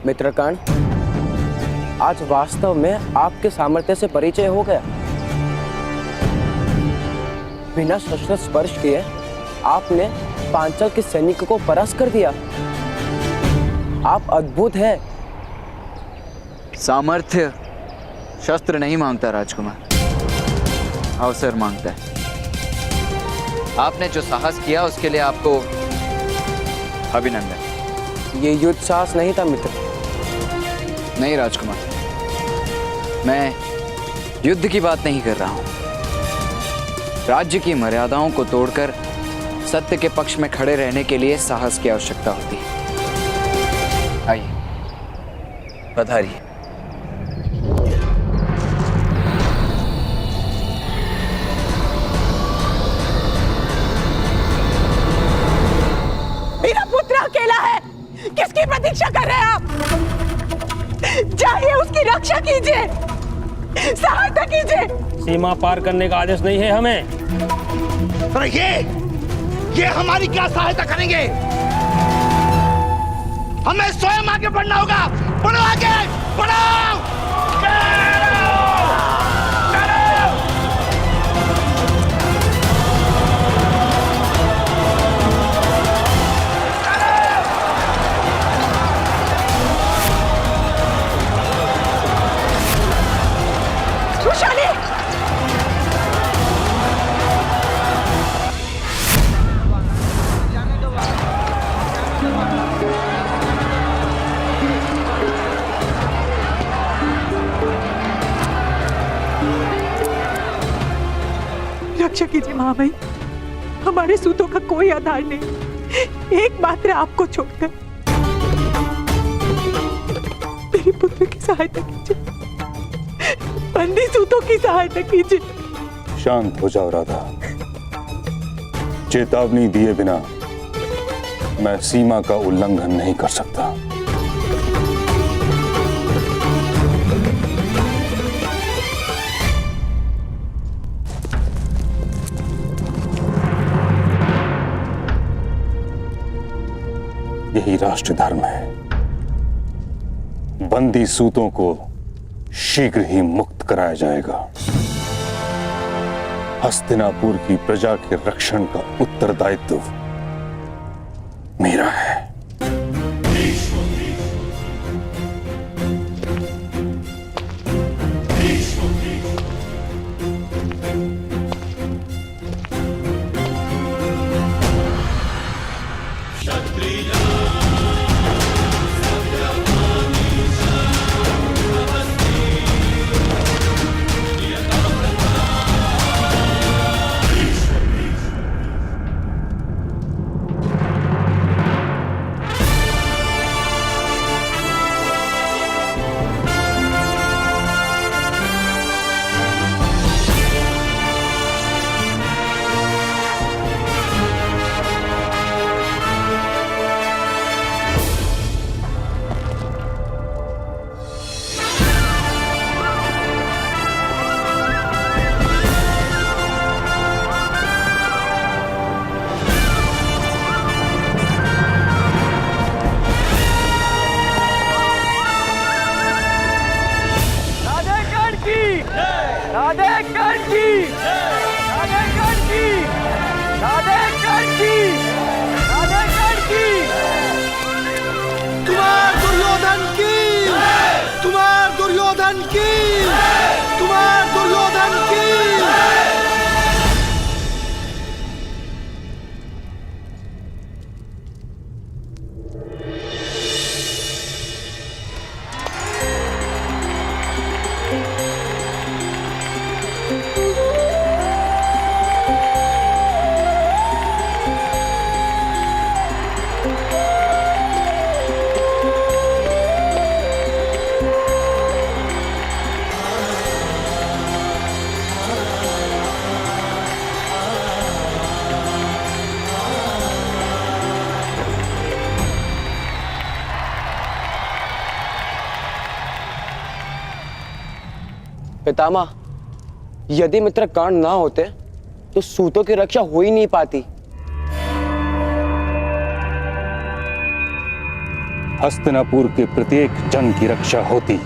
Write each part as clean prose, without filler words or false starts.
मित्रकर्ण, आज वास्तव में आपके सामर्थ्य से परिचय हो गया। बिना शस्त्र स्पर्श किए आपने पांचाल के सैनिकों को परास्त कर दिया। आप अद्भुत हैं। सामर्थ्य शस्त्र नहीं मांगता राजकुमार, अवसर मांगता है। आपने जो साहस किया उसके लिए आपको अभिनंदन। ये युद्ध साहस नहीं था मित्र। नहीं राजकुमार, मैं युद्ध की बात नहीं कर रहा हूं। राज्य की मर्यादाओं को तोड़कर सत्य के पक्ष में खड़े रहने के लिए साहस की आवश्यकता होती है। आइए, पधारिए। मेरा पुत्र अकेला है, किसकी प्रतीक्षा कर रहे हैं आप? जाइए, उसकी रक्षा कीजिए, सहायता कीजिए। सीमा पार करने का आदेश नहीं है हमें। अरे ये हमारी क्या सहायता करेंगे? हमें स्वयं आगे बढ़ना होगा। बढ़ो आगे, बढ़ो। सुशाली, रक्षा कीजिए महामहिम, हमारे सूतों का कोई आधार नहीं, एकमात्र आपको छोड़कर। मेरे पुत्र की सहायता कीजिए, बंदी सूतों की सहायता कीजिए। शांत हो जाओ राधा। चेतावनी दिए बिना मैं सीमा का उल्लंघन नहीं कर सकता। यही राष्ट्र धर्म है। बंदी सूतों को शीघ्र ही मुक्त कराया जाएगा। हस्तिनापुर की प्रजा के रक्षण का उत्तरदायित्व मेरा है। पितामह, यदि मित्र कर्ण ना होते तो सूतों की रक्षा हो ही नहीं पाती। हस्तिनापुर के प्रत्येक जन की रक्षा होती,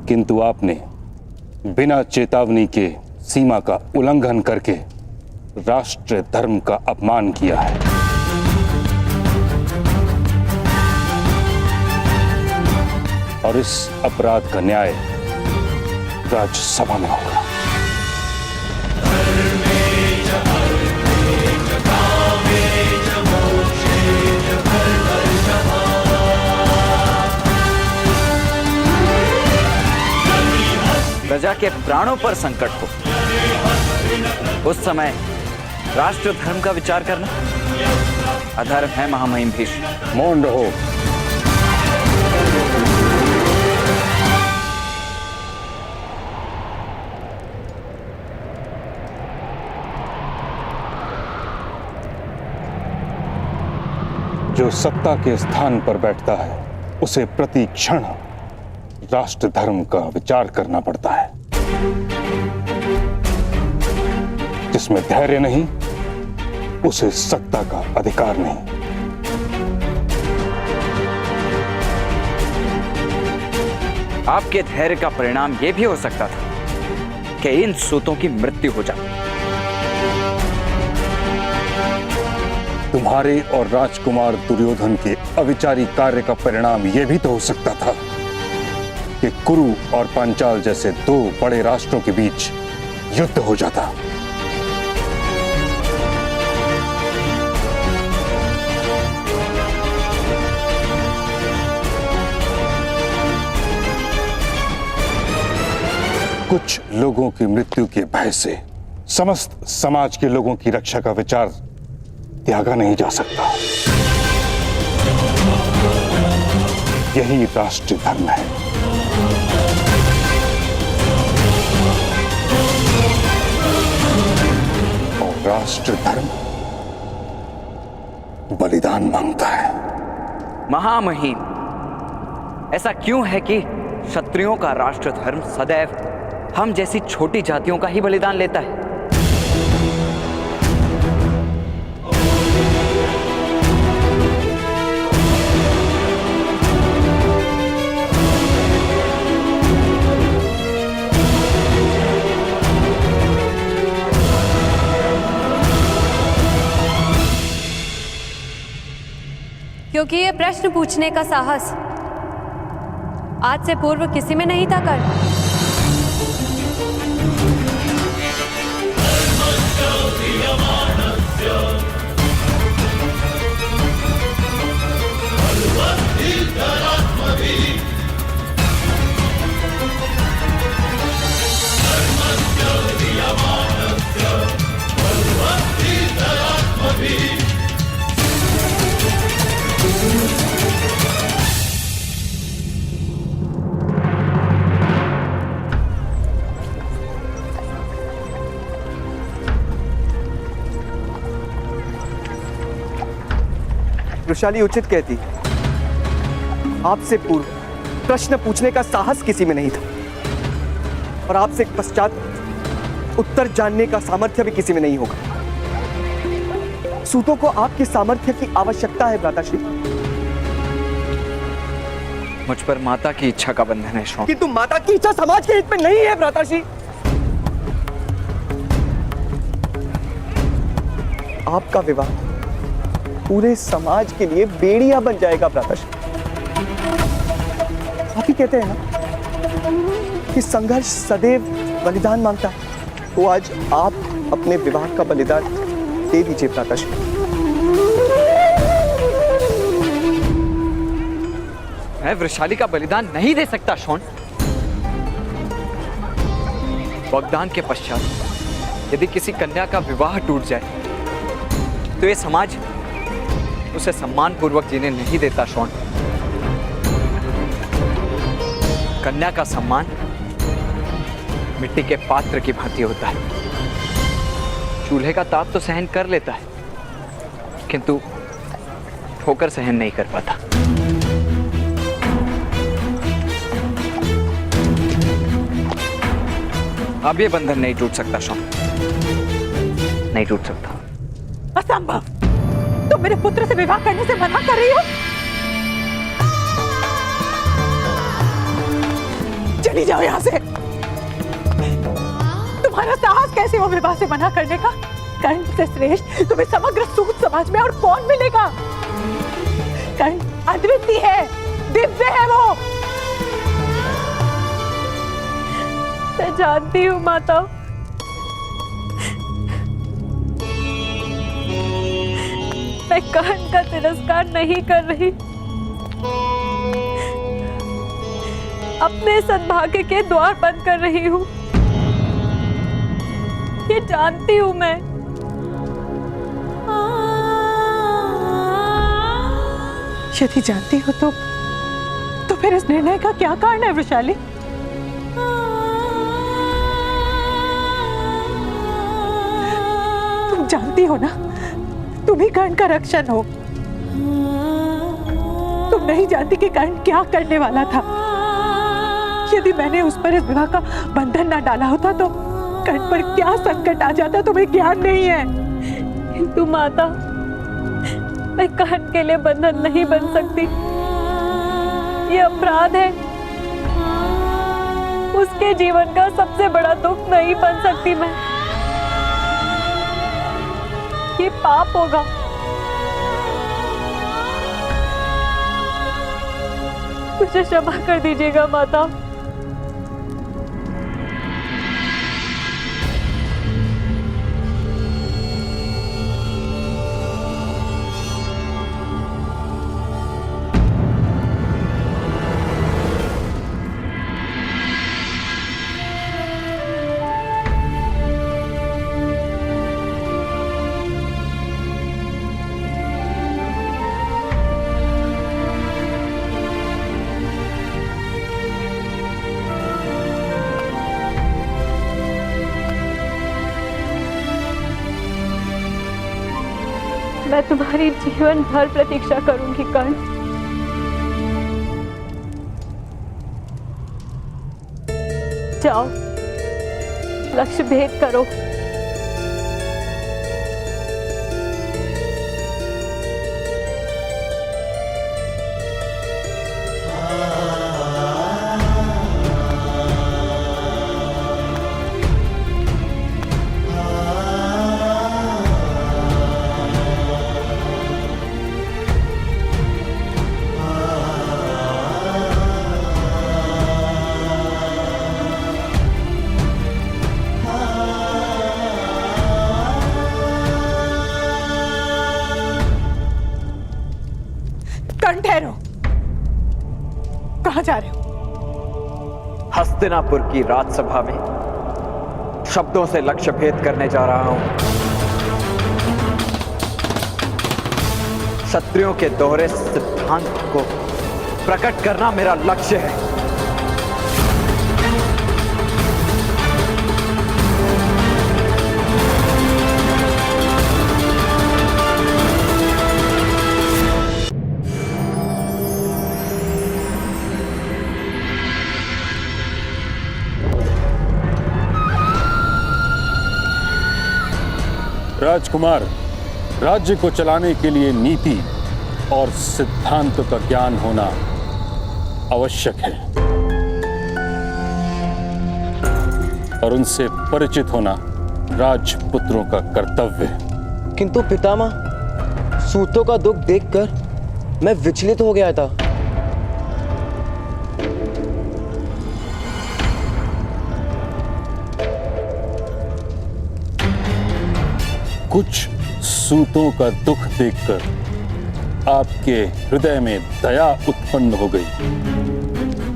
किंतु आपने बिना चेतावनी के सीमा का उल्लंघन करके राष्ट्र धर्म का अपमान किया है। और इस अपराध का न्याय राज्यसभा में होगा। प्रजा के प्राणों पर संकट हो उस समय राष्ट्र धर्म का विचार करना अधर्म है। महामहिम भीष्म, मौन रहो। जो सत्ता के स्थान पर बैठता है उसे प्रति क्षण राष्ट्र धर्म का विचार करना पड़ता है। जिसमें धैर्य नहीं उसे सत्ता का अधिकार नहीं। आपके धैर्य का परिणाम यह भी हो सकता था कि इन सूतों की मृत्यु हो जाए। तुम्हारे और राजकुमार दुर्योधन के अविचारी कार्य का परिणाम यह भी तो हो सकता था कि कुरु और पांचाल जैसे दो बड़े राष्ट्रों के बीच युद्ध हो जाता। कुछ लोगों की मृत्यु के भय से समस्त समाज के लोगों की रक्षा का विचार त्यागा नहीं जा सकता। यही राष्ट्रीय धर्म है। और राष्ट्रीय धर्म बलिदान मांगता है। महामहिम, ऐसा क्यों है कि क्षत्रियों का राष्ट्र धर्म सदैव हम जैसी छोटी जातियों का ही बलिदान लेता है? क्योंकि ये प्रश्न पूछने का साहस आज से पूर्व किसी में नहीं था कर। वृषाली उचित कहती, आपसे पूर्व प्रश्न पूछने का साहस किसी में नहीं था और आपसे पश्चात उत्तर जानने का सामर्थ्य भी किसी में नहीं होगा। सूतों को आपके सामर्थ्य की आवश्यकता है भ्राताश्री। मुझ पर माता की इच्छा का बंधन है शौन। किंतु माता की इच्छा समाज के हित में नहीं है भ्राताश्री। आपका विवाह पूरे समाज के लिए बेड़िया बन जाएगा भ्राताश्री। आप ही कहते हैं ना कि संघर्ष सदैव बलिदान मांगता है, तो आज आप अपने विवाह का बलिदान दे दीजिए भ्राताश्री। मैं वृषाली का बलिदान नहीं दे सकता शौन। वाग्दान के पश्चात यदि किसी कन्या का विवाह टूट जाए तो ये समाज उसे सम्मान पूर्वक जीने नहीं देता शौन। कन्या का सम्मान मिट्टी के पात्र की भांति होता है। चूल्हे का ताप तो सहन कर लेता है, किंतु ठोकर सहन नहीं कर पाता। अब ये बंधन नहीं टूट सकता शौन, नहीं टूट सकता। असंभव, तुम मेरे पुत्र से विवाह करने से मना कर रही हो? चली जाओ यहाँ से। तुम्हारा साहस कैसे हो विवाह से मना करने का? कर्ण से श्रेष्ठ तुम्हें समग्र सूत समाज में और कौन मिलेगा? कर्ण अद्वितीय है, दिव्य है वो। मैं जानती हूँ माता, मैं कर्ण का तिरस्कार नहीं कर रही, अपने सद्भाग्य के द्वार बंद कर रही हूँ, ये जानती हूँ मैं। यदि जानती हो तो फिर इस निर्णय का क्या कारण है वृषाली? तुम जानती हो ना, तुम ही कर्ण का रक्षण हो। तुम नहीं जानती कि कर्ण क्या करने वाला था। यदि मैंने उस पर इस विवाह का बंधन ना डाला होता तो कर्ण पर क्या संकट आ जाता तुम्हें ज्ञान नहीं है। किंतु माता, मैं कर्ण के लिए बंधन नहीं बन सकती, ये अपराध है। उसके जीवन का सबसे बड़ा दुख नहीं बन सकती मैं, ये पाप होगा। मुझे क्षमा कर दीजिएगा माता। मैं तुम्हारी जीवन भर प्रतीक्षा करूंगी कर्ण। जाओ, लक्ष्य भेद करो। कर्ण ठहरो, कहाँ जा रहे हो? हस्तिनापुर की राजसभा में शब्दों से लक्ष्य भेद करने जा रहा हूं। क्षत्रियों के दोहरे सिद्धांत को प्रकट करना मेरा लक्ष्य है। राजकुमार, राज्य को चलाने के लिए नीति और सिद्धांतों का ज्ञान होना आवश्यक है और उनसे परिचित होना राजपुत्रों का कर्तव्य है। किंतु पितामह, सूतों का दुख देखकर मैं विचलित हो गया था। कुछ सूतों का दुख देखकर आपके हृदय में दया उत्पन्न हो गई,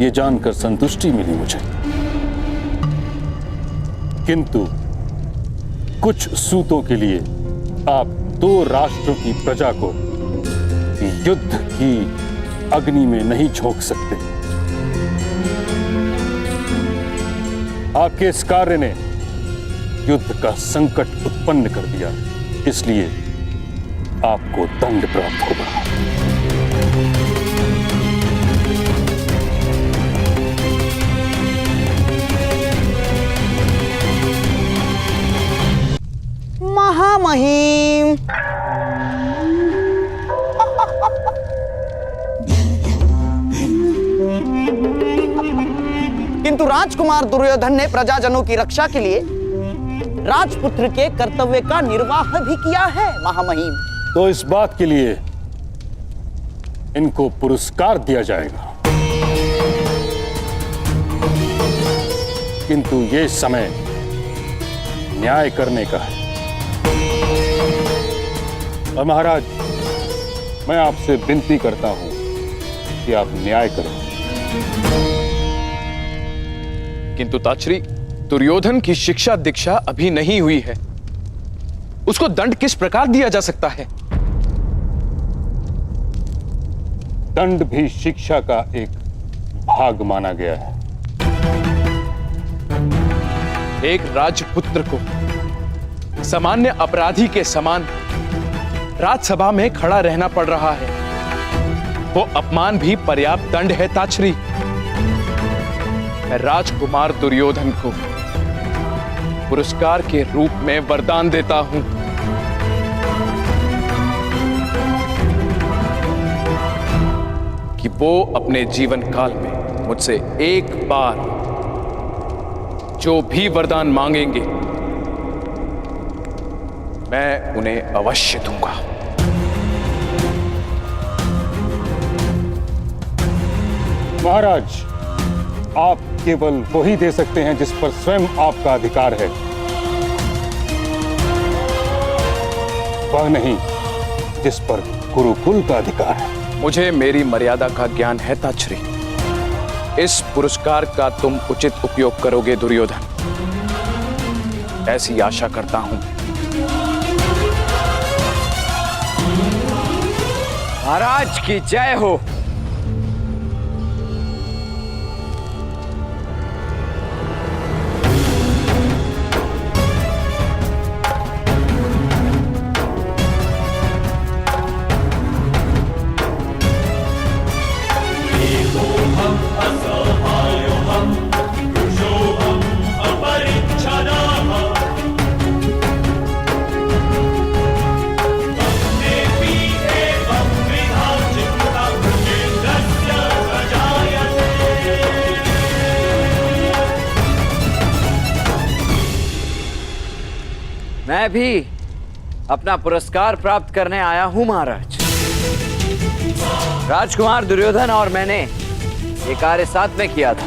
ये जानकर संतुष्टि मिली मुझे। किंतु कुछ सूतों के लिए आप दो राष्ट्रों की प्रजा को युद्ध की अग्नि में नहीं झोंक सकते। आपके इस कार्य ने युद्ध का संकट उत्पन्न कर दिया, इसलिए आपको दंड प्राप्त होगा। महामहिम, किंतु राजकुमार दुर्योधन ने प्रजाजनों की रक्षा के लिए राजपुत्र के कर्तव्य का निर्वाह भी किया है महामहिम। तो इस बात के लिए इनको पुरस्कार दिया जाएगा, किंतु ये समय न्याय करने का है। और महाराज, मैं आपसे विनती करता हूं कि आप न्याय करें। किंतु ताचरी, दुर्योधन की शिक्षा दीक्षा अभी नहीं हुई है, उसको दंड किस प्रकार दिया जा सकता है? दंड भी शिक्षा का एक भाग माना गया है। एक राजपुत्र को सामान्य अपराधी के समान राजसभा में खड़ा रहना पड़ रहा है, वो अपमान भी पर्याप्त दंड है ताचरी। मैं राजकुमार दुर्योधन को पुरस्कार के रूप में वरदान देता हूं कि वो अपने जीवन काल में मुझसे एक बार जो भी वरदान मांगेंगे मैं उन्हें अवश्य दूंगा। महाराज, आप केवल वही दे सकते हैं जिस पर स्वयं आपका अधिकार है, वह नहीं जिस पर गुरुकुल का अधिकार है। मुझे मेरी मर्यादा का ज्ञान है ताचरी। इस पुरस्कार का तुम उचित उपयोग करोगे दुर्योधन, ऐसी आशा करता हूं। महाराज की जय हो। मैं भी अपना पुरस्कार प्राप्त करने आया हूं महाराज। राजकुमार दुर्योधन और मैंने ये कार्य साथ में किया था।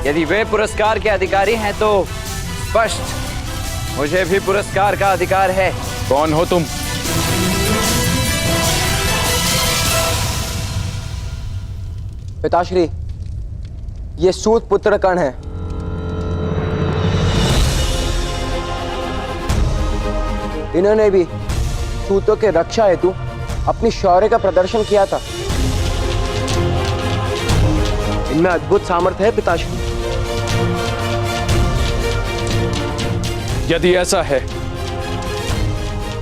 यदि वे पुरस्कार के अधिकारी हैं तो स्पष्ट मुझे भी पुरस्कार का अधिकार है। कौन हो तुम? पिताश्री, ये सूत पुत्र कर्ण है। इन्होंने भी सूतों के रक्षा हेतु अपनी शौर्य का प्रदर्शन किया था। इनमें अद्भुत सामर्थ्य है पिताश्री। यदि ऐसा है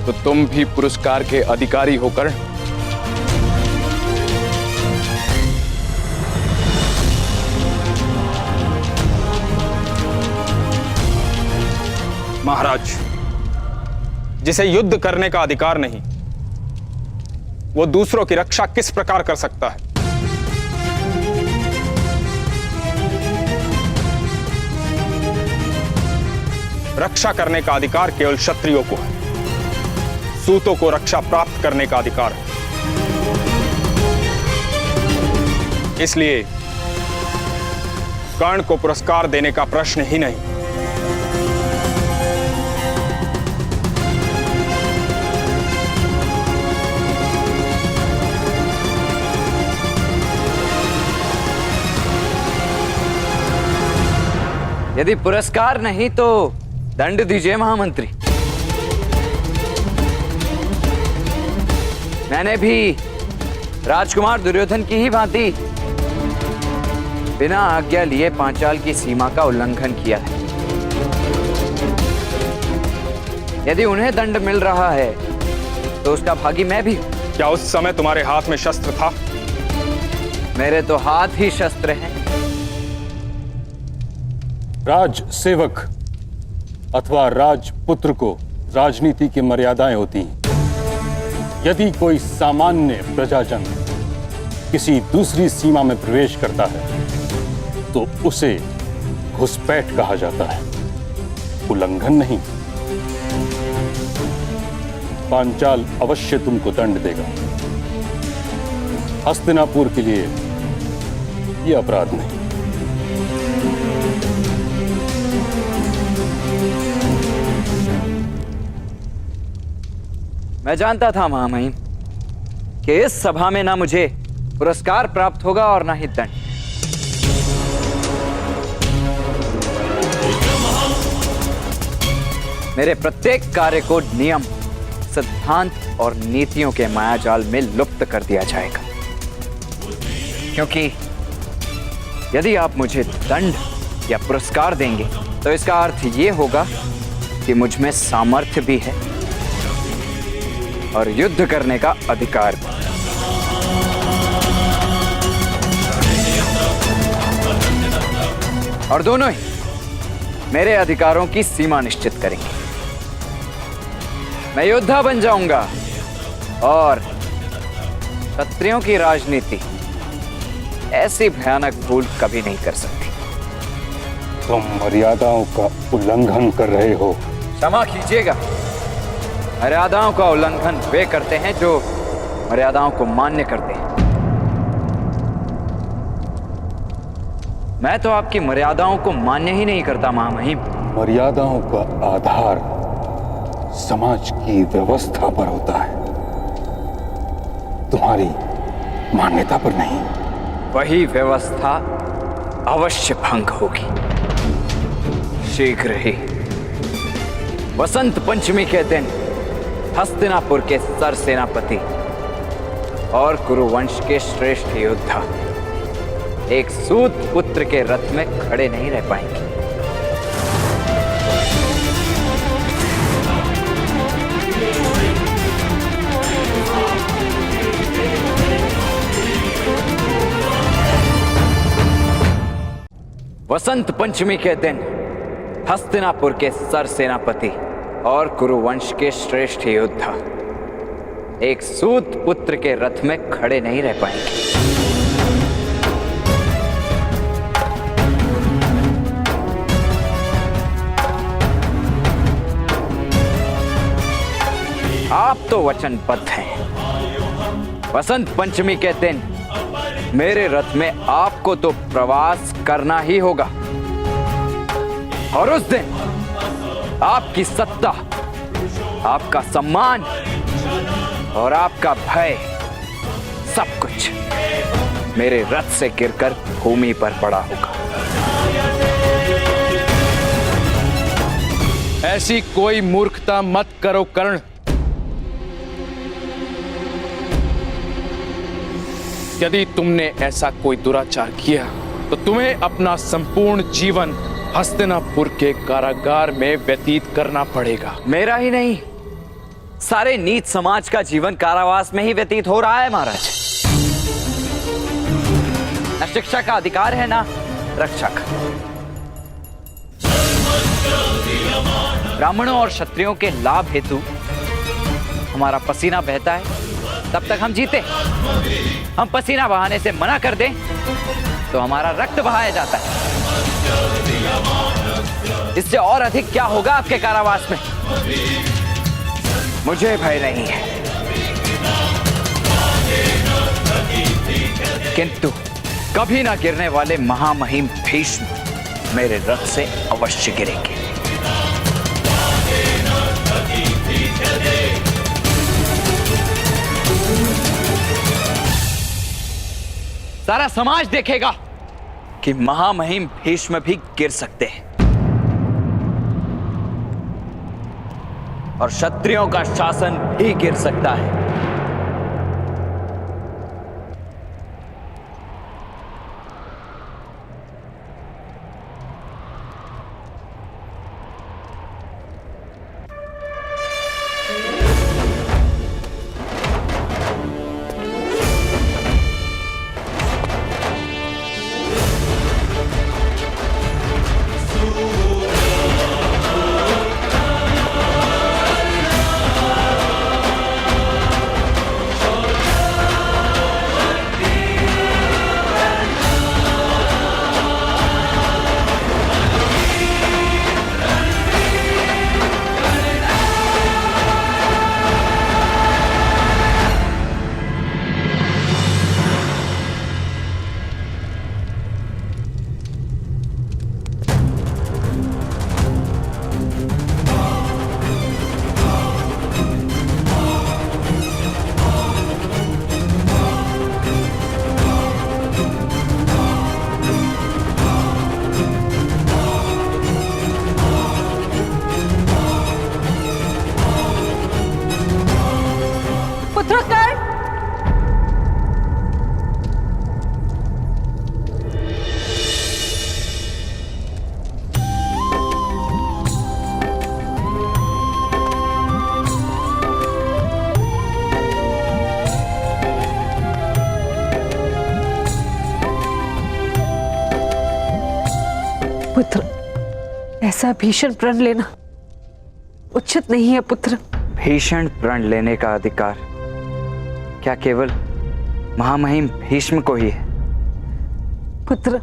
तो तुम भी पुरस्कार के अधिकारी होकर महाराज, जिसे युद्ध करने का अधिकार नहीं, वो दूसरों की रक्षा किस प्रकार कर सकता है? रक्षा करने का अधिकार केवल क्षत्रियों को है। सूतों को रक्षा प्राप्त करने का अधिकार है। इसलिए कर्ण को पुरस्कार देने का प्रश्न ही नहीं। यदि पुरस्कार नहीं तो दंड दीजिए महामंत्री। मैंने भी राजकुमार दुर्योधन की ही भांति बिना आज्ञा लिए पांचाल की सीमा का उल्लंघन किया है। यदि उन्हें दंड मिल रहा है तो उसका भागी मैं भी। क्या उस समय तुम्हारे हाथ में शस्त्र था? मेरे तो हाथ ही शस्त्र हैं। राज सेवक अथवा राजपुत्र को राजनीति की मर्यादाएं होती हैं। यदि कोई सामान्य प्रजाजन किसी दूसरी सीमा में प्रवेश करता है तो उसे घुसपैठ कहा जाता है, उल्लंघन नहीं। पांचाल अवश्य तुमको दंड देगा। हस्तिनापुर के लिए यह अपराध नहीं। मैं जानता था महामहिम कि इस सभा में ना मुझे पुरस्कार प्राप्त होगा और ना ही दंड। मेरे प्रत्येक कार्य को नियम, सिद्धांत और नीतियों के मायाजाल में लुप्त कर दिया जाएगा, क्योंकि यदि आप मुझे दंड या पुरस्कार देंगे तो इसका अर्थ यह होगा कि मुझ में सामर्थ्य भी है और युद्ध करने का अधिकार भी। और दोनों ही मेरे अधिकारों की सीमा निश्चित करेंगे। मैं योद्धा बन जाऊंगा और क्षत्रियों की राजनीति ऐसी भयानक भूल कभी नहीं कर सकती। तुम मर्यादाओं का उल्लंघन कर रहे हो। क्षमा कीजिएगा, मर्यादाओं का उल्लंघन वे करते हैं जो मर्यादाओं को मान्य करते हैं। मैं तो आपकी मर्यादाओं को मान्य ही नहीं करता महामहिम। मर्यादाओं का आधार समाज की व्यवस्था पर होता है, तुम्हारी मान्यता पर नहीं। वही व्यवस्था अवश्य भंग होगी शीघ्र ही। वसंत पंचमी के दिन हस्तिनापुर के सर सेनापति और कुरुवंश के श्रेष्ठ योद्धा एक सूत पुत्र के रथ में खड़े नहीं रह पाएंगे। वसंत पंचमी के दिन हस्तिनापुर के सर सेनापति और कुरुवंश के श्रेष्ठ योद्धा एक सूत पुत्र के रथ में खड़े नहीं रह पाएंगे। आप तो वचनबद्ध हैं। वसंत पंचमी के दिन मेरे रथ में आपको तो प्रवास करना ही होगा और उस दिन आपकी सत्ता, आपका सम्मान और आपका भय, सब कुछ मेरे रथ से गिरकर भूमि पर पड़ा होगा। ऐसी कोई मूर्खता मत करो कर्ण। यदि तुमने ऐसा कोई दुराचार किया तो तुम्हें अपना संपूर्ण जीवन हस्तिनापुर के कारागार में व्यतीत करना पड़ेगा। मेरा ही नहीं, सारे नीच समाज का जीवन कारावास में ही व्यतीत हो रहा है महाराज। न शिक्षा का अधिकार है, ना रक्षा का। ब्राह्मणों और क्षत्रियों के लाभ हेतु हमारा पसीना बहता है, तब तक हम जीते। हम पसीना बहाने से मना कर दें तो हमारा रक्त बहाया जाता है। इससे और अधिक क्या होगा आपके कारावास में? मुझे भय नहीं है, किंतु कभी ना गिरने वाले महामहिम भीष्म मेरे रथ से अवश्य गिरेंगे। सारा समाज देखेगा कि महामहिम भीष्म भी गिर सकते हैं और क्षत्रियों का शासन भी गिर सकता है। पुत्र कर्ण। पुत्र, ऐसा भीषण प्रण लेना उचित नहीं है पुत्र। भीषण प्रण लेने का अधिकार क्या केवल महामहिम भीष्म को ही है? पुत्र,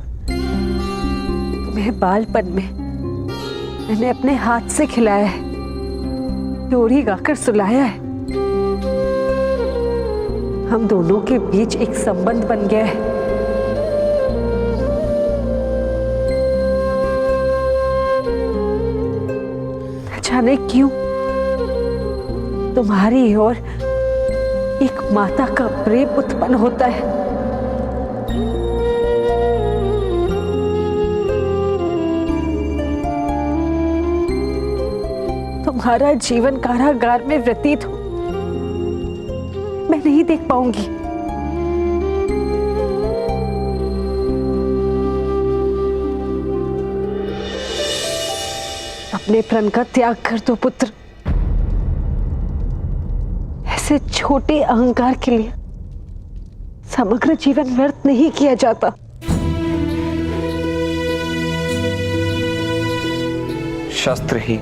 तुम्हें बालपन में मैंने अपने हाथ से खिलाया है, लोरी गाकर सुलाया है। हम दोनों के बीच एक संबंध बन गया है। जाने क्यों तुम्हारी ओर एक माता का प्रेम उत्पन्न होता है। तुम्हारा जीवन कारागार में व्यतीत हो मैं नहीं देख पाऊंगी। अपने प्रण का त्याग कर दो पुत्र। ऐसे छोटे अहंकार के लिए समग्र जीवन व्यर्थ नहीं किया जाता। शस्त्रहीन,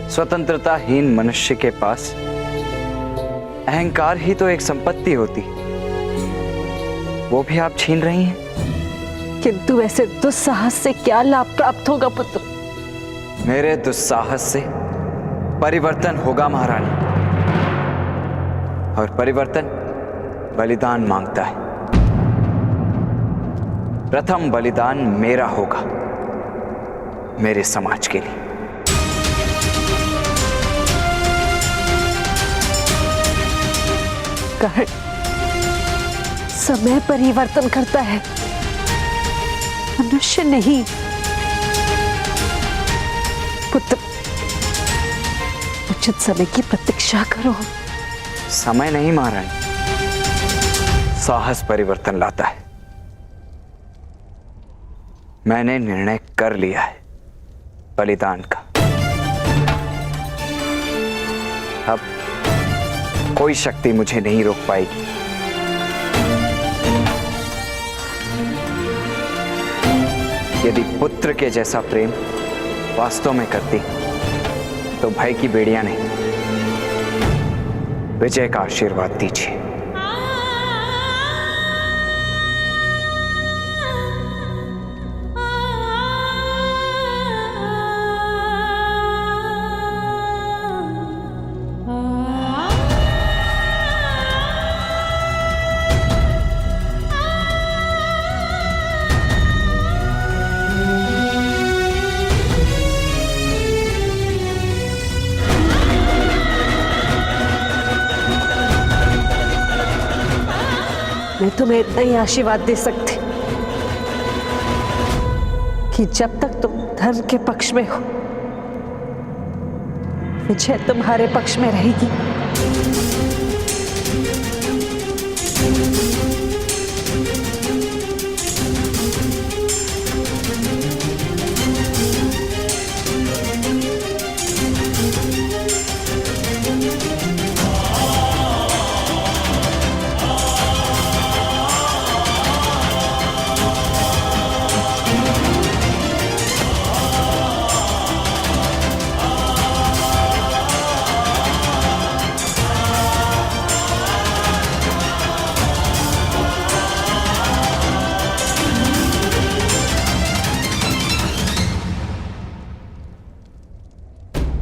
स्वतंत्रताहीन मनुष्य के पास अहंकार ही तो एक संपत्ति होती, वो भी आप छीन रही हैं। किंतु ऐसे दुस्साहस से क्या लाभ प्राप्त होगा पुत्र? मेरे दुस्साहस से परिवर्तन होगा महारानी, और परिवर्तन बलिदान मांगता है। प्रथम बलिदान मेरा होगा, मेरे समाज के लिए। कर्ण, समय परिवर्तन करता है, मनुष्य नहीं। पुत्र, उचित समय की प्रतीक्षा करो। समय नहीं महारानी, साहस परिवर्तन लाता है। मैंने निर्णय कर लिया है बलिदान का। अब कोई शक्ति मुझे नहीं रोक पाएगी। यदि पुत्र के जैसा प्रेम वास्तव में करती तो भय की बेड़ियां नहीं, विजय का आशीर्वाद दीजिए। मैं तुम्हें इतना ही आशीर्वाद दे सकती कि जब तक तुम धर्म के पक्ष में हो, विजय तुम्हारे पक्ष में रहेगी।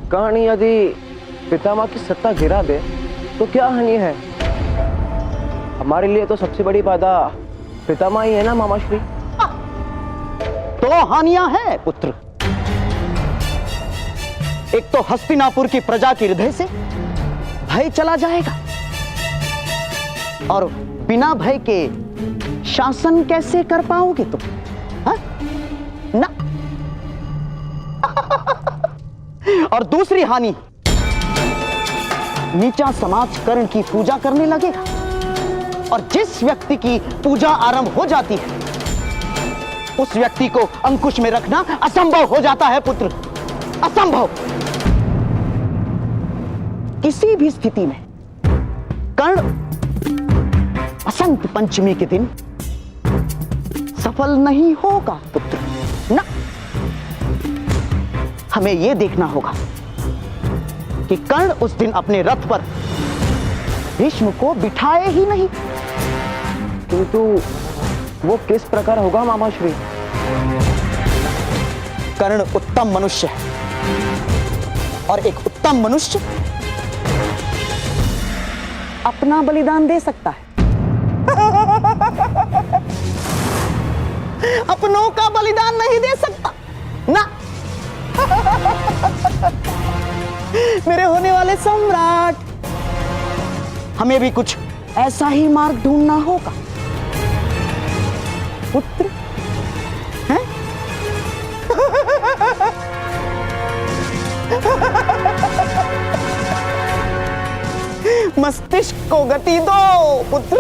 कहानी यदि पितामह की सत्ता गिरा दे तो क्या हानि है? हमारे लिए तो सबसे बड़ी बाधा पितामह ही है ना मामाश्री। तो हानियां हैं पुत्र। एक तो हस्तिनापुर की प्रजा के हृदय से भय चला जाएगा, और बिना भय के शासन कैसे कर पाओगे तुम? ना। और दूसरी हानि, नीचा समाज कर्ण की पूजा करने लगेगा। और जिस व्यक्ति की पूजा आरंभ हो जाती है उस व्यक्ति को अंकुश में रखना असंभव हो जाता है पुत्र, असंभव। किसी भी स्थिति में कर्ण बसंत पंचमी के दिन सफल नहीं होगा पुत्र, ना। हमें यह देखना होगा कि कर्ण उस दिन अपने रथ पर भीष्म को बिठाए ही नहीं। किंतु वो किस प्रकार होगा मामा श्री? कर्ण उत्तम मनुष्य है और एक उत्तम मनुष्य अपना बलिदान दे सकता है। अपनों का बलिदान नहीं दे सकता, ना। मेरे होने वाले सम्राट, हमें भी कुछ ऐसा ही मार्ग ढूंढना होगा पुत्र, हैं? मस्तिष्क को गति दो पुत्र।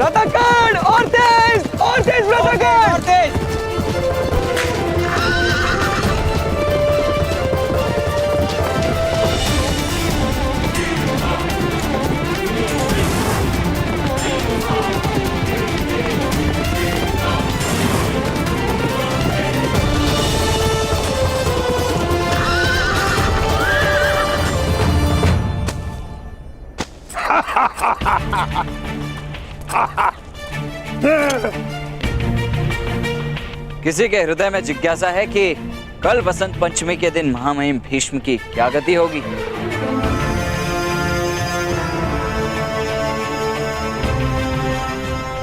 रथाकर्ण और तेज रथाकर्ण और तेज। किसी के हृदय में जिज्ञासा है कि कल बसंत पंचमी के दिन महामहिम भीष्म की क्या गति होगी?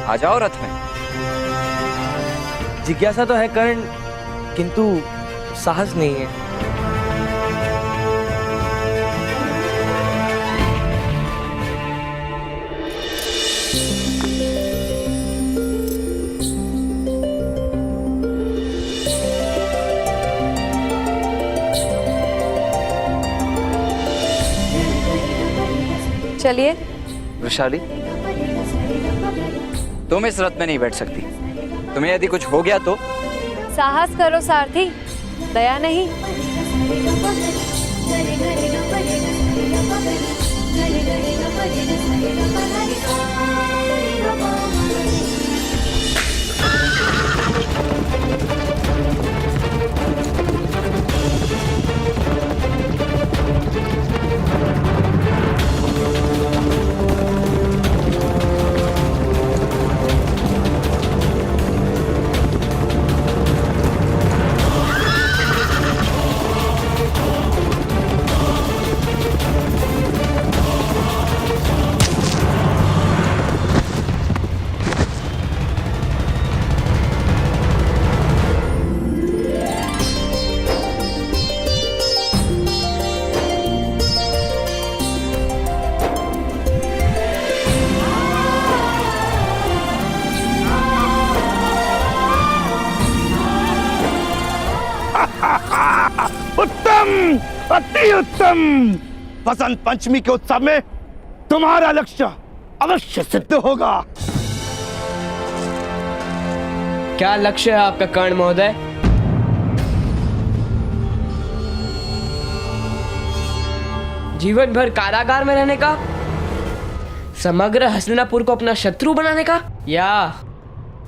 आ जाओ रथ में। जिज्ञासा तो है कर्ण, किंतु साहस नहीं है। चलिए। वृषाली, तुम इस रथ में नहीं बैठ सकती। तुम्हें यदि कुछ हो गया तो? साहस करो सारथी, दया नहीं। उत्तम, अति उत्तम। बसंत पंचमी के उत्सव में तुम्हारा लक्ष्य अवश्य सिद्ध होगा। क्या लक्ष्य है आपका कर्ण महोदय? जीवन भर कारागार में रहने का, समग्र हस्तिनापुर को अपना शत्रु बनाने का, या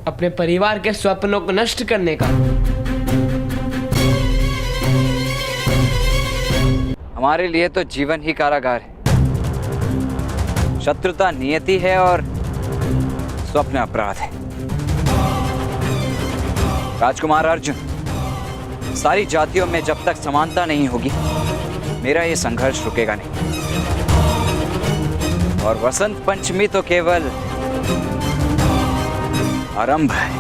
अपने परिवार के स्वप्नों को नष्ट करने का? हमारे लिए तो जीवन ही कारागार है। शत्रुता नियति है और स्वप्न अपराध है। राजकुमार अर्जुन, सारी जातियों में जब तक समानता नहीं होगी मेरा ये संघर्ष रुकेगा नहीं। और वसंत पंचमी तो केवल आरंभ है।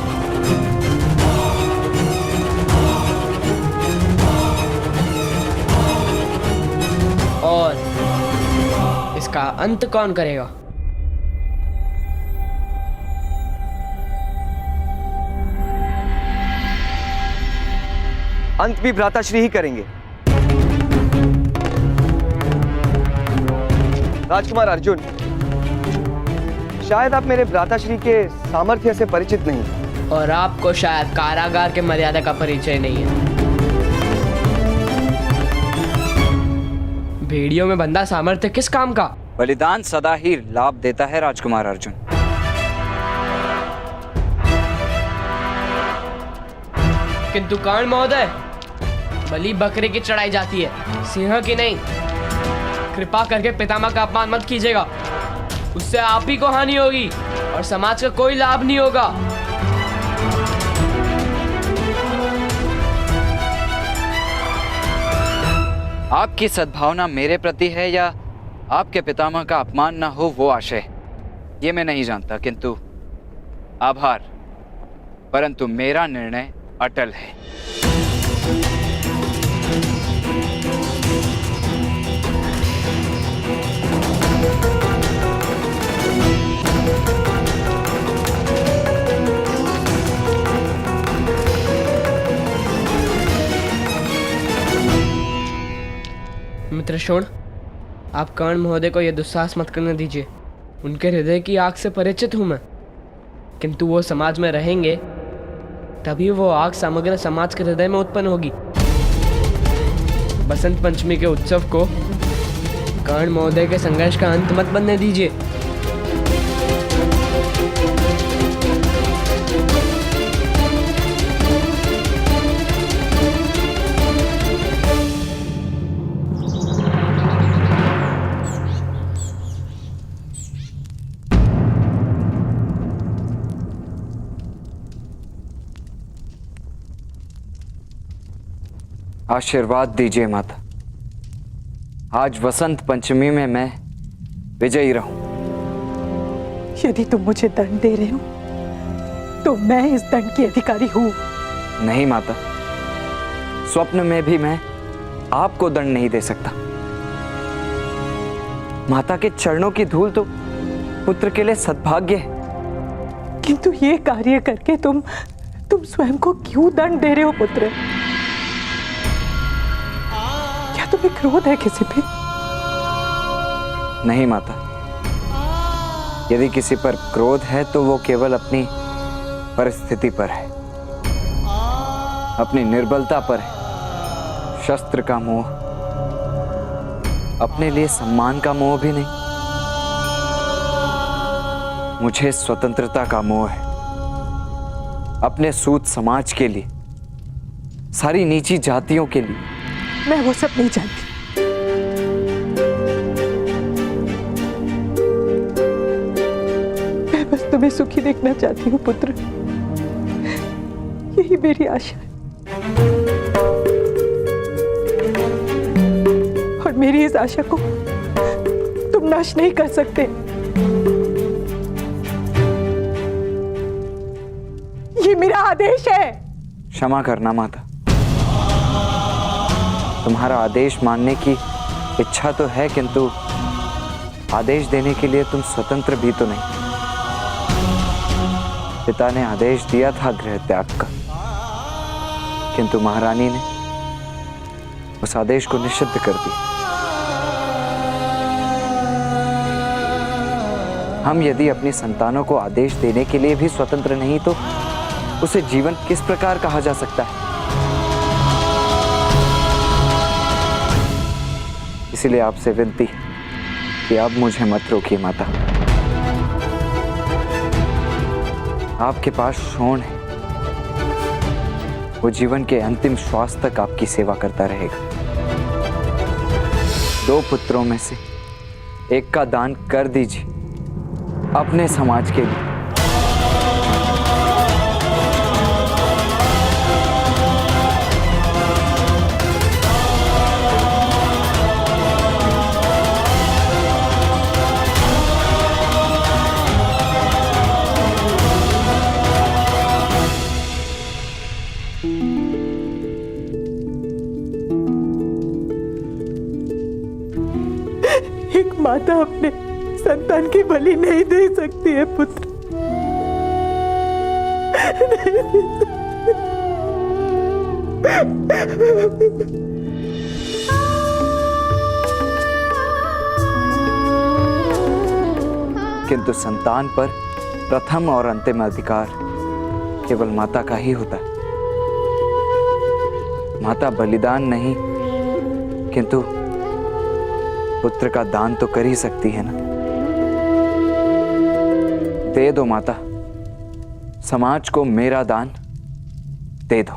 और इसका अंत कौन करेगा? अंत भी भ्राताश्री ही करेंगे। राजकुमार अर्जुन, शायद आप मेरे भ्राताश्री के सामर्थ्य से परिचित नहीं, और आपको शायद कारागार के मर्यादा का परिचय नहीं है। भेड़ियों में बंधा सामर्थ्य किस काम का? बलिदान सदा ही लाभ देता है राजकुमार अर्जुन। किंतु कर्ण महोदय, बलि बकरे की चढ़ाई जाती है, सिंह की नहीं। कृपा करके पितामह का अपमान मत कीजिएगा, उससे आप ही को हानि होगी और समाज का कोई लाभ नहीं होगा। आपकी सद्भावना मेरे प्रति है या आपके पितामह का अपमान न हो वो आशय, ये मैं नहीं जानता, किंतु आभार, परंतु मेरा निर्णय अटल है। मित्र शोण, आप कर्ण महोदय को यह दुस्साहस मत करने दीजिए। उनके हृदय की आग से परिचित हूं मैं, किंतु वो समाज में रहेंगे तभी वो आग समग्र समाज के हृदय में उत्पन्न होगी। बसंत पंचमी के उत्सव को कर्ण महोदय के संघर्ष का अंत मत बनने दीजिए। आशीर्वाद दीजिए माता, आज वसंत पंचमी में मैं विजयी रहूं। यदि तुम मुझे दंड दे रहे हो तो मैं इस दंड की अधिकारी हूं। नहीं माता, स्वप्न में भी मैं आपको दंड नहीं दे सकता। माता के चरणों की धूल तो पुत्र के लिए सद्भाग्य है। किंतु ये कार्य करके तुम स्वयं को क्यों दंड दे रहे हो पुत्र? क्या तुम्हें क्रोध है किसी पे? नहीं माता, यदि किसी पर क्रोध है तो वो केवल अपनी परिस्थिति पर है, अपनी निर्बलता पर है। शस्त्र का मोह, अपने लिए सम्मान का मोह भी नहीं। मुझे स्वतंत्रता का मोह है, अपने सूत समाज के लिए, सारी नीची जातियों के लिए। मैं वो सब नहीं जानती। मैं बस तुम्हें सुखी देखना चाहती हूँ पुत्र, यही मेरी आशा है। और मेरी इस आशा को तुम नाश नहीं कर सकते। ये मेरा आदेश है। क्षमा करना माता, तुम्हारा आदेश मानने की इच्छा तो है, किंतु आदेश देने के लिए तुम स्वतंत्र भी तो नहीं। पिता ने आदेश दिया था गृह त्याग का, किंतु महारानी ने उस आदेश को निषिद्ध कर दिया। हम यदि अपनी संतानों को आदेश देने के लिए भी स्वतंत्र नहीं तो उसे जीवन किस प्रकार कहा जा सकता है? इसलिए आपसे विनती है कि आप मुझे मत रोकिए माता। आपके पास शोण है, वो जीवन के अंतिम श्वास तक आपकी सेवा करता रहेगा। 2 पुत्रों में से एक का दान कर दीजिए अपने समाज के लिए। माता अपने संतान की बलि नहीं दे सकती है पुत्र। किंतु संतान पर प्रथम और अंतिम अधिकार केवल माता का ही होता है। माता बलिदान नहीं किंतु पुत्र का दान तो कर ही सकती है ना। दे दो माता, समाज को मेरा दान दे दो।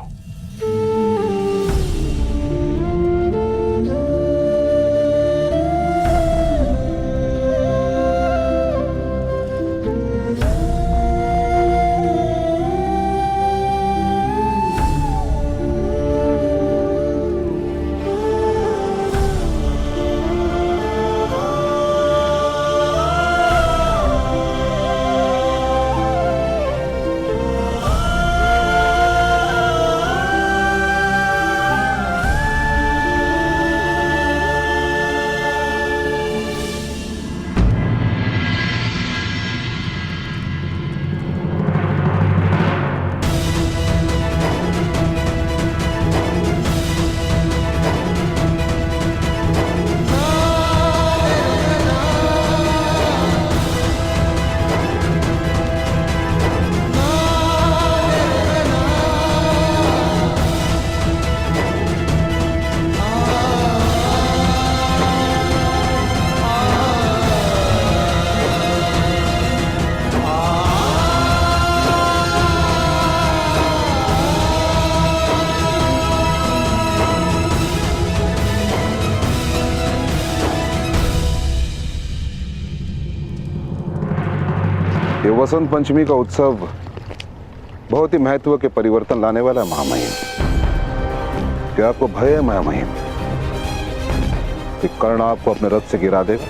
ये वसंत पंचमी का उत्सव बहुत ही महत्व के परिवर्तन लाने वाला है महामहिम। क्या आपको भय है महामहिम कि कर्ण आपको अपने रथ से गिरा देगा?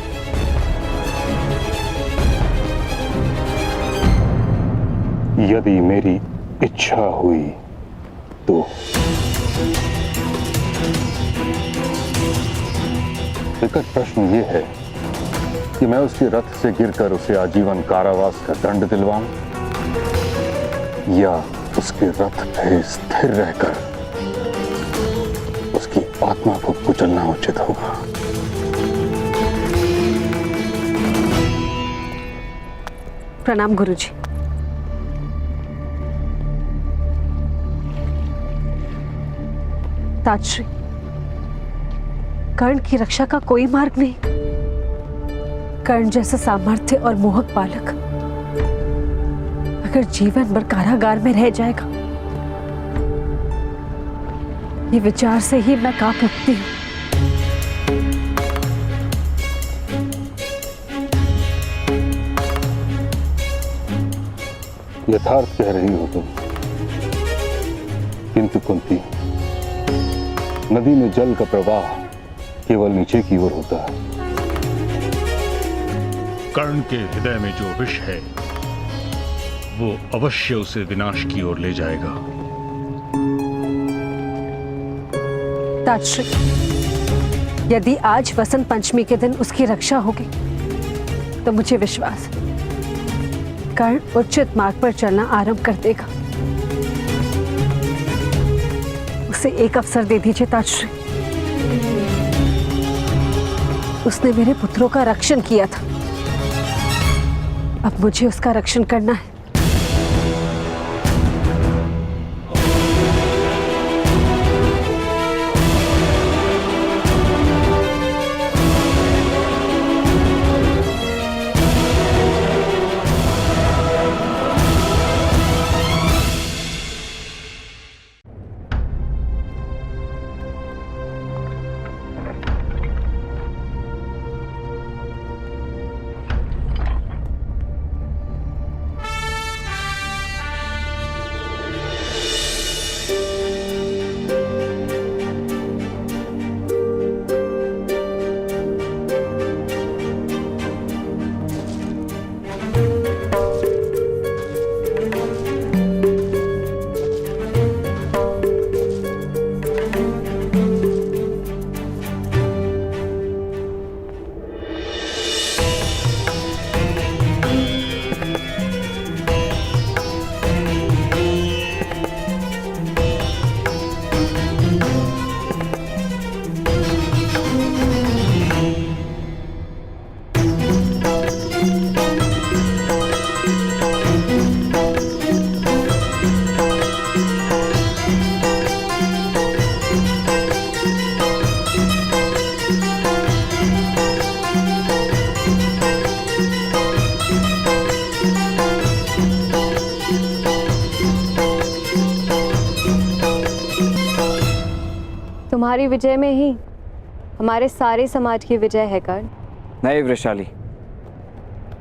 यदि मेरी इच्छा हुई तो विकट प्रश्न ये है कि मैं उसके रथ से गिरकर उसे आजीवन कारावास का दंड दिलवाऊं या उसके रथ पे स्थिर रहकर उसकी आत्मा को कुचलना उचित होगा। प्रणाम गुरुजी। ताजश्री, कर्ण की रक्षा का कोई मार्ग नहीं। कर्ण जैसा सामर्थ्य और मोहक बालक अगर जीवन भर कारागार में रह जाएगा, ये विचार से ही मैं कांप उठती हूं। यथार्थ कह रही हो तुम, किंतु कुंती, नदी में जल का प्रवाह केवल नीचे की ओर होता है। कर्ण के हृदय में जो विष है वो अवश्य उसे विनाश की ओर ले जाएगा। ताजश्री, यदि आज वसंत पंचमी के दिन उसकी रक्षा होगी तो मुझे विश्वास है कर्ण उचित मार्ग पर चलना आरंभ कर देगा। उसे एक अवसर दे दीजिए ताजश्री। उसने मेरे पुत्रों का रक्षण किया था, अब मुझे उसका रक्षण करना है। तुम्हारी विजय में ही हमारे सारे समाज की विजय है कर्ण। नहीं वृषाली,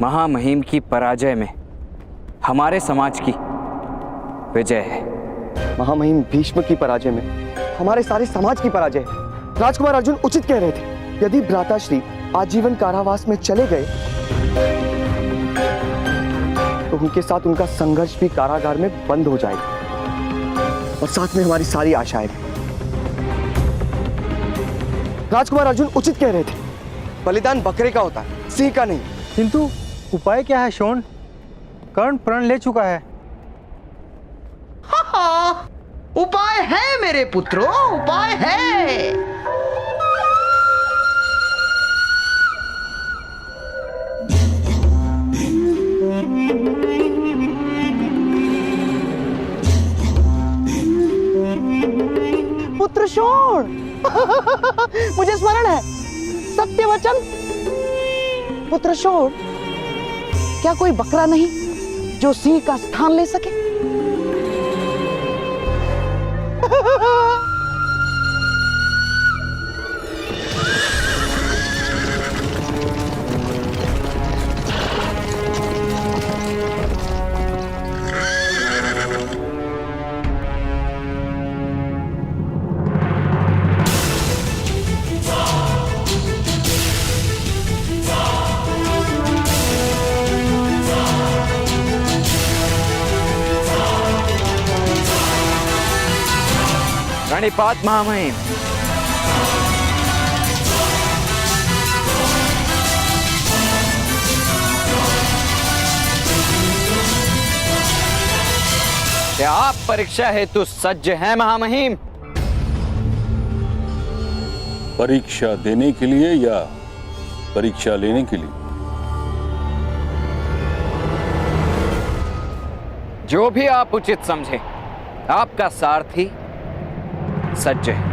महामहिम की पराजय में हमारे समाज की विजय है। महामहिम भीष्म की पराजय में हमारे सारे समाज की पराजय है। राजकुमार अर्जुन उचित कह रहे थे, यदि भ्राताश्री आजीवन कारावास में चले गए तो उनके साथ उनका संघर्ष भी कारागार में बंद हो जाएगा और साथ में हमारी सारी आशाएं भी। राजकुमार अर्जुन उचित कह रहे थे, बलिदान बकरे का होता है, सिंह का नहीं। किंतु उपाय क्या है शोण? कर्ण प्रण ले चुका है। हाँ, उपाय है मेरे पुत्रों, उपाय है। पुत्र शोण, मुझे स्मरण है, सत्य वचन। पुत्र शोण, क्या कोई बकरा नहीं जो सिंह का स्थान ले सके? प्रणिपात महामहिम। क्या आप परीक्षा हेतु सज्ज हैं महामहिम? परीक्षा देने के लिए या परीक्षा लेने के लिए? जो भी आप उचित समझे, आपका सारथी सज्ज है।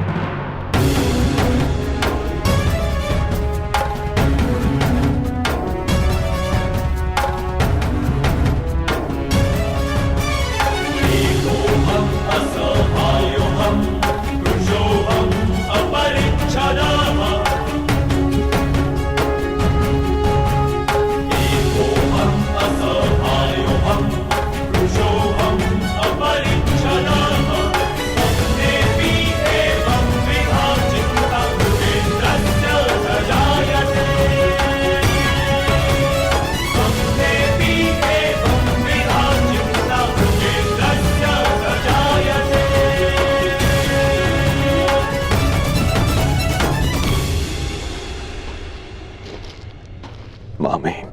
महामहिम,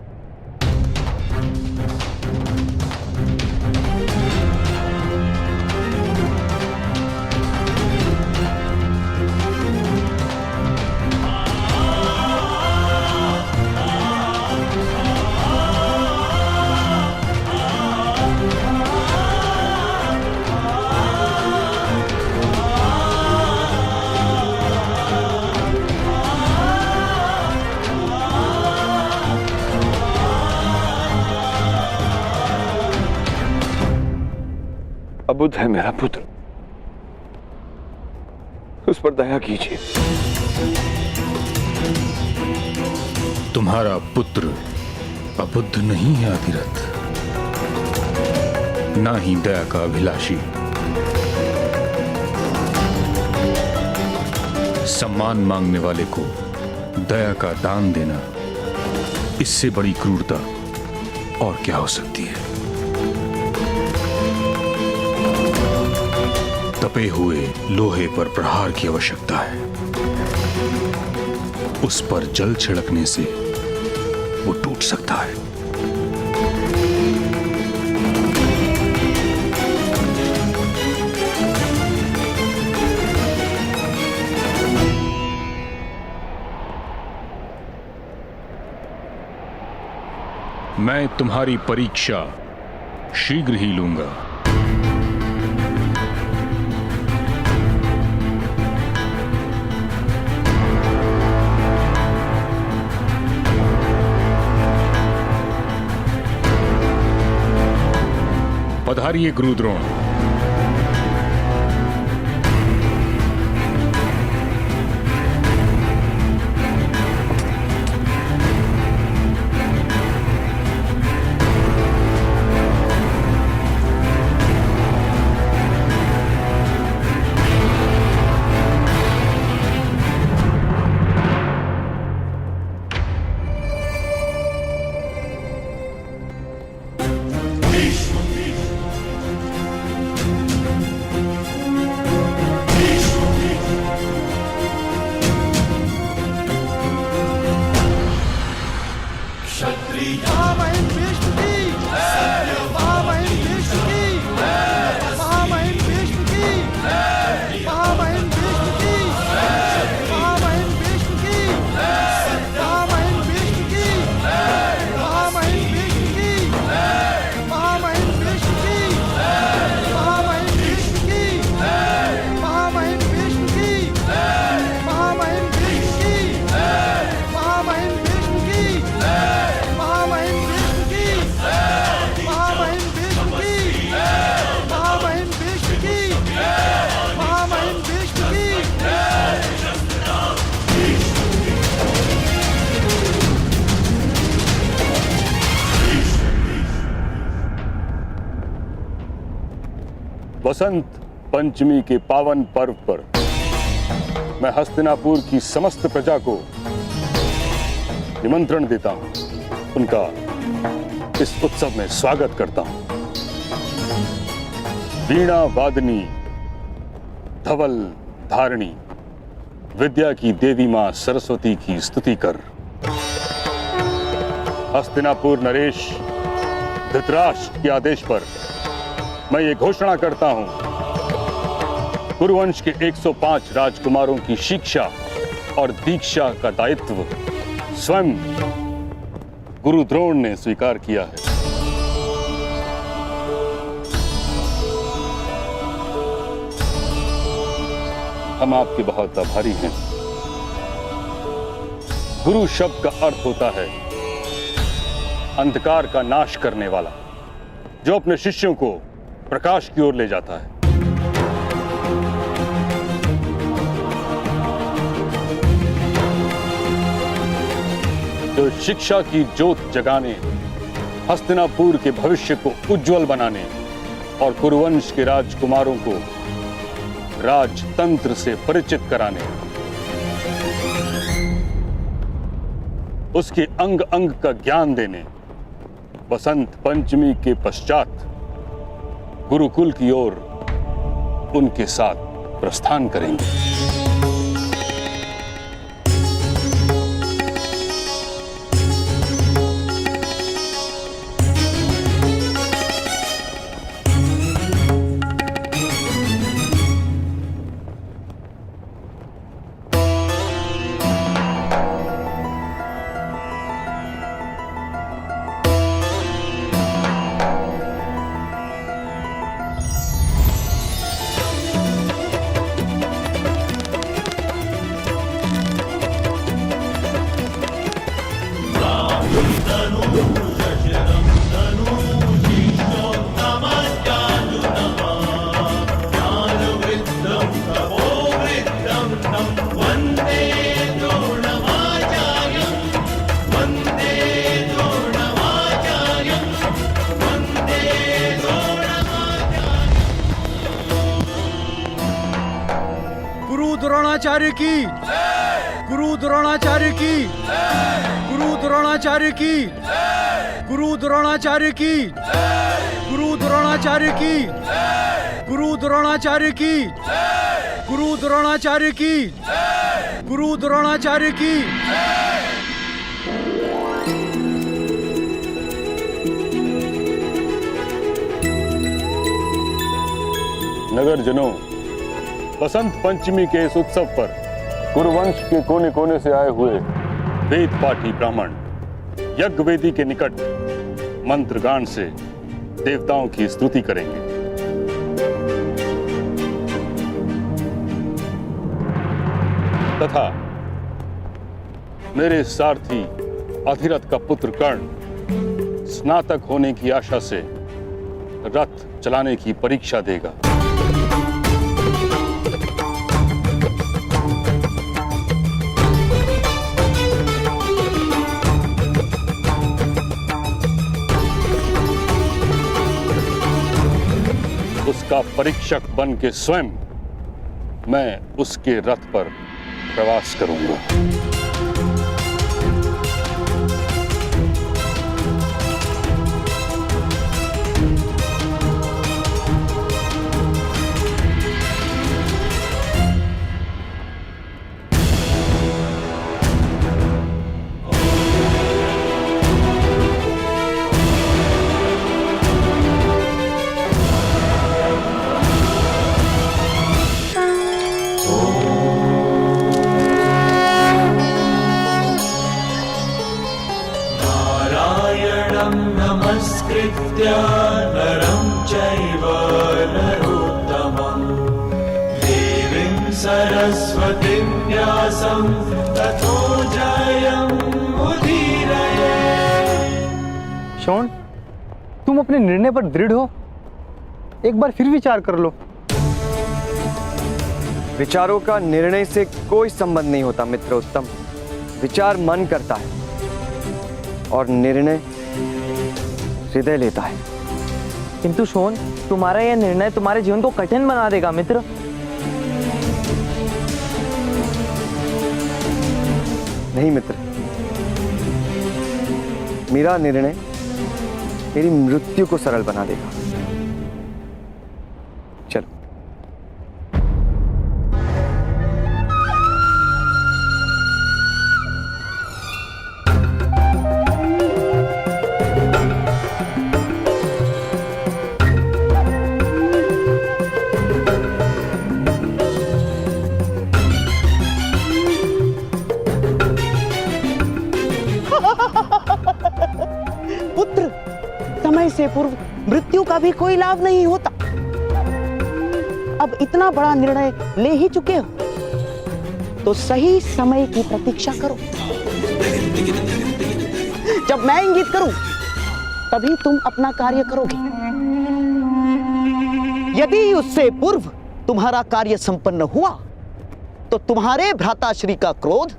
अबुध है मेरा पुत्र, उस पर दया कीजिए। तुम्हारा पुत्र अबुद्ध नहीं है अधिरथ, ना ही दया का अभिलाषी। सम्मान मांगने वाले को दया का दान देना, इससे बड़ी क्रूरता और क्या हो सकती है? तपे हुए लोहे पर प्रहार की आवश्यकता है, उस पर जल छिड़कने से वो टूट सकता है। मैं तुम्हारी परीक्षा शीघ्र ही लूंगा। पधारिए गुरुद्रोण। महामहिम भीष्म की महामहिम भीष्म की महामहिम भीष्म की महामहिम भीष्म की महामहिम भीष्म की महामहिम भीष्म की महामहिम भीष्म की महामहिम भीष्म की महामहिम भीष्म की महामहिम भीष्म की महामहिम भीष्म की महामहिम भीष्म की महामहिम भीष्म की महामहिम भीष्म की महामहिम भीष्म की महामहिम भीष्म की वसंत पंचमी के पावन पर्व पर मैं हस्तिनापुर की समस्त प्रजा को निमंत्रण देता हूं, उनका इस उत्सव में स्वागत करता हूं। वीणा वादनी धवल धारणी विद्या की देवी मां सरस्वती की स्तुति कर। हस्तिनापुर नरेश धृतराष्ट्र के आदेश पर मैं ये घोषणा करता हूं, कुरुवंश के 105 राजकुमारों की शिक्षा और दीक्षा का दायित्व स्वयं गुरु द्रोण ने स्वीकार किया है। हम आपके बहुत आभारी हैं। गुरु शब्द का अर्थ होता है अंधकार का नाश करने वाला, जो अपने शिष्यों को प्रकाश की ओर ले जाता है। जो शिक्षा की ज्योत जगाने, हस्तिनापुर के भविष्य को उज्जवल बनाने और कुरुवंश के राजकुमारों को राजतंत्र से परिचित कराने, उसके अंग अंग का ज्ञान देने बसंत पंचमी के पश्चात गुरुकुल की ओर उनके साथ प्रस्थान करेंगे। द्रोणाचार्य की, गुरु द्रोणाचार्य की, गुरु द्रोणाचार्य की, गुरु द्रोणाचार्य की, गुरु द्रोणाचार्य की, गुरु द्रोणाचार्य की, गुरु द्रोणाचार्य की, गुरु द्रोणाचार्य की। नगरजनों, बसंत पंचमी के इस उत्सव पर कुरुवंश के कोने कोने से आए हुए वेद पाठी ब्राह्मण यज्ञ वेदी के निकट मंत्रगान से देवताओं की स्तुति करेंगे। तथा मेरे सारथी अधिरथ का पुत्र कर्ण स्नातक होने की आशा से रथ चलाने की परीक्षा देगा। उसका परीक्षक बन के स्वयं मैं उसके रथ पर प्रवास करूंगा। नरं नमस्कृत्य नरं चैव नरोत्तमं देवीं सरस्वतीं व्यासं ततो जयमुदीरये। शोन, तुम अपने निर्णय पर दृढ़ हो? एक बार फिर विचार कर लो। विचारों का निर्णय से कोई संबंध नहीं होता मित्र उत्तम। विचार मन करता है और निर्णय हृदय लेता है। किंतु शोन, तुम्हारा यह निर्णय तुम्हारे जीवन को कठिन बना देगा मित्र। नहीं मित्र, मेरा निर्णय मेरी मृत्यु को सरल बना देगा। चलो। पुत्र, समय से पूर्व मृत्यु का भी कोई लाभ नहीं होता। अब इतना बड़ा निर्णय ले ही चुके हो तो सही समय की प्रतीक्षा करो। जब मैं इंगित करूं तभी तुम अपना कार्य करोगे। यदि उससे पूर्व तुम्हारा कार्य संपन्न हुआ तो तुम्हारे भ्राताश्री का क्रोध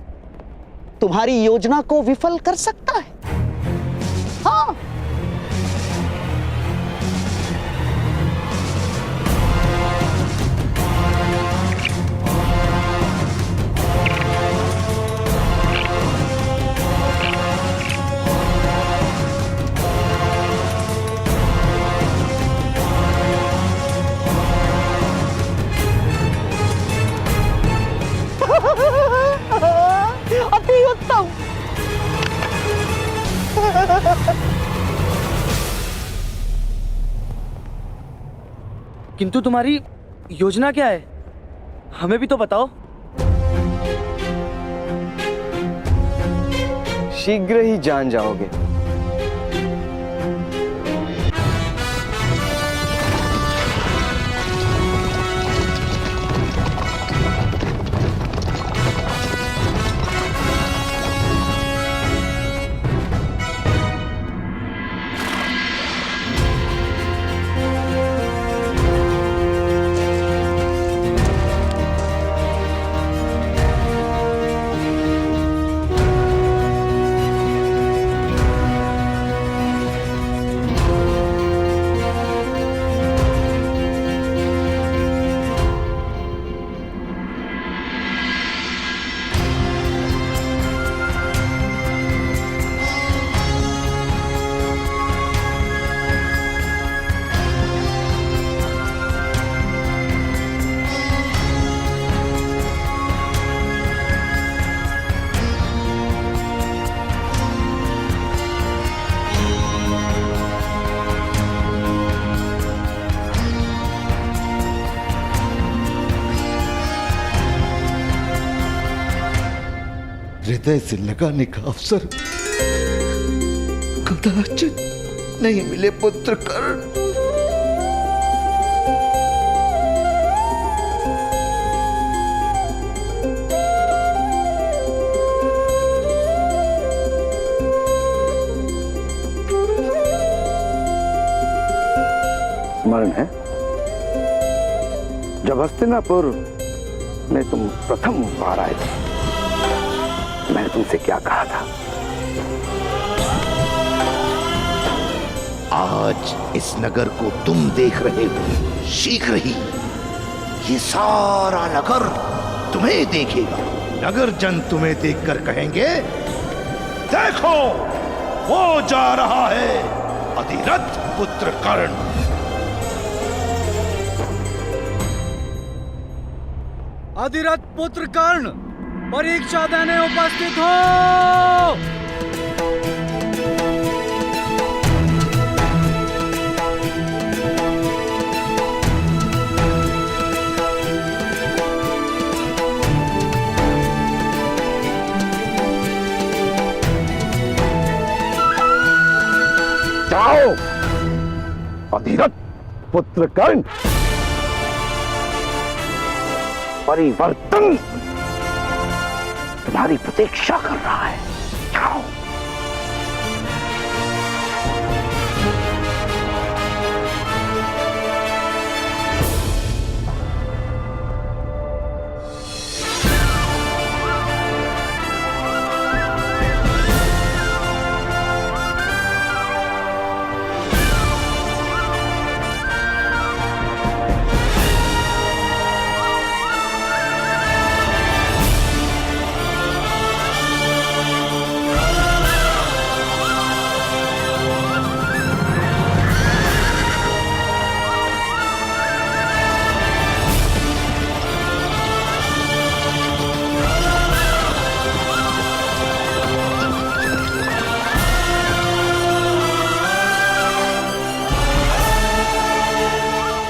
तुम्हारी योजना को विफल कर सकता है। हाँ, अति उत्तम। किंतु तुम्हारी योजना क्या है? हमें भी तो बताओ। शीघ्र ही जान जाओगे। हृदय से लगाने का अवसर कदाचित नहीं मिले पुत्र कर्ण। स्मरण है जब हस्तिनापुर में तुम प्रथम बार आए थे, मैंने तुमसे क्या कहा था? आज इस नगर को तुम देख रहे हो, शीघ्र ही ये सारा नगर तुम्हें देखेगा। नगर जन तुम्हें देखकर कहेंगे, देखो वो जा रहा है अधिरथ पुत्र कर्ण। अधिरथ पुत्र कर्ण परीक्षा देने उपस्थित हो। जाओ। अधिरथ पुत्र कर्ण, परिवर्तन तुम्हारी प्रतीक्षा कर रहा है। जाओ।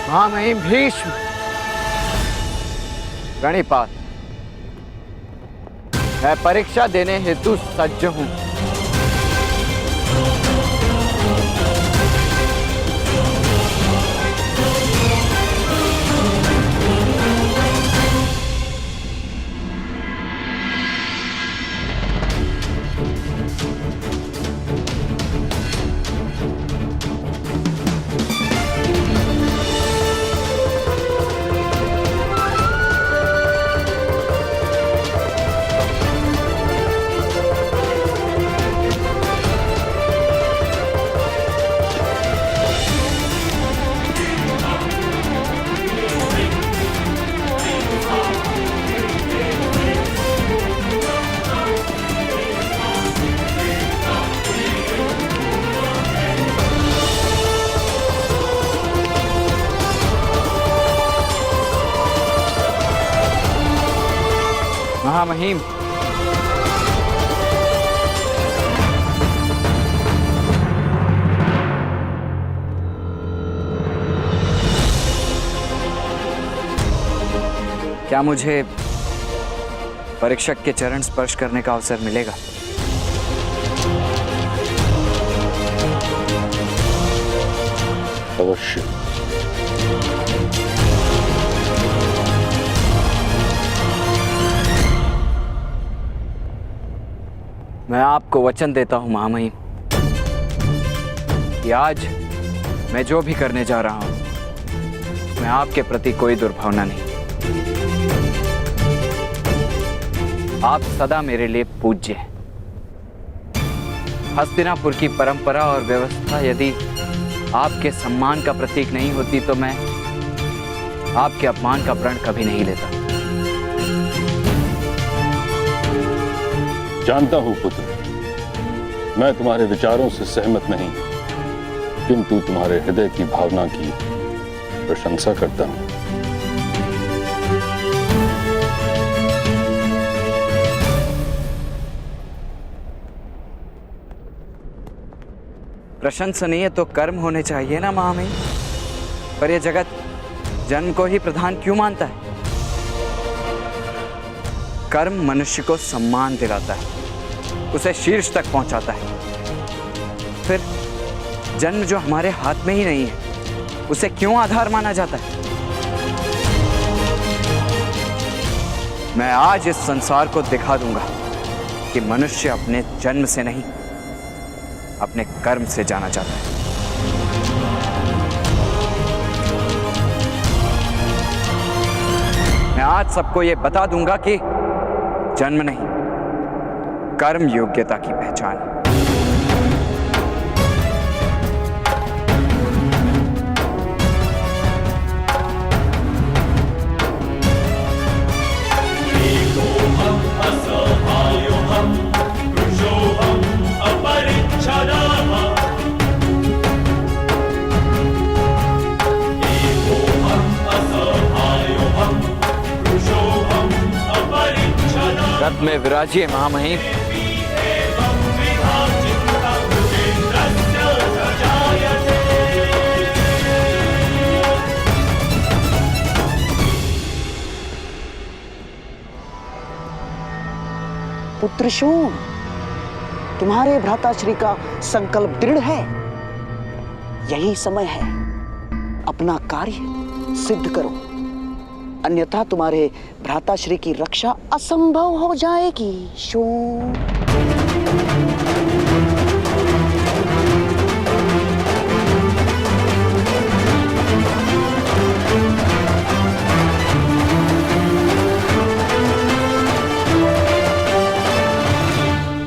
महामहिम भीष्म, प्रणिपात। मैं परीक्षा देने हेतु सज्ज हूं। महामहिम, क्या मुझे परीक्षक के चरण स्पर्श करने का अवसर मिलेगा? अवश्य। मैं आपको वचन देता हूं महामहिम कि आज मैं जो भी करने जा रहा हूं, मैं आपके प्रति कोई दुर्भावना नहीं। आप सदा मेरे लिए पूज्य हैं। हस्तिनापुर की परंपरा और व्यवस्था यदि आपके सम्मान का प्रतीक नहीं होती तो मैं आपके अपमान का प्रण कभी नहीं लेता। जानता हूं पुत्र, मैं तुम्हारे विचारों से सहमत नहीं, किंतु तुम्हारे हृदय की भावना की प्रशंसा करता हूं। प्रशंसनीय तो कर्म होने चाहिए ना महामहिम, पर यह जगत जन्म को ही प्रधान क्यों मानता है? कर्म मनुष्य को सम्मान दिलाता है, उसे शीर्ष तक पहुंचाता है। फिर जन्म जो हमारे हाथ में ही नहीं है, उसे क्यों आधार माना जाता है? मैं आज इस संसार को दिखा दूंगा कि मनुष्य अपने जन्म से नहीं, अपने कर्म से जाना जाता है। मैं आज सबको यह बता दूंगा कि जन्म नहीं, कर्म योग्यता की पहचान है। रथ में विराजिए महामहिम। पुत्र शून, तुम्हारे भ्राताश्री का संकल्प दृढ़ है यही समय है, अपना कार्य सिद्ध करो, अन्यथा तुम्हारे भ्राताश्री की रक्षा असंभव हो जाएगी। शोण।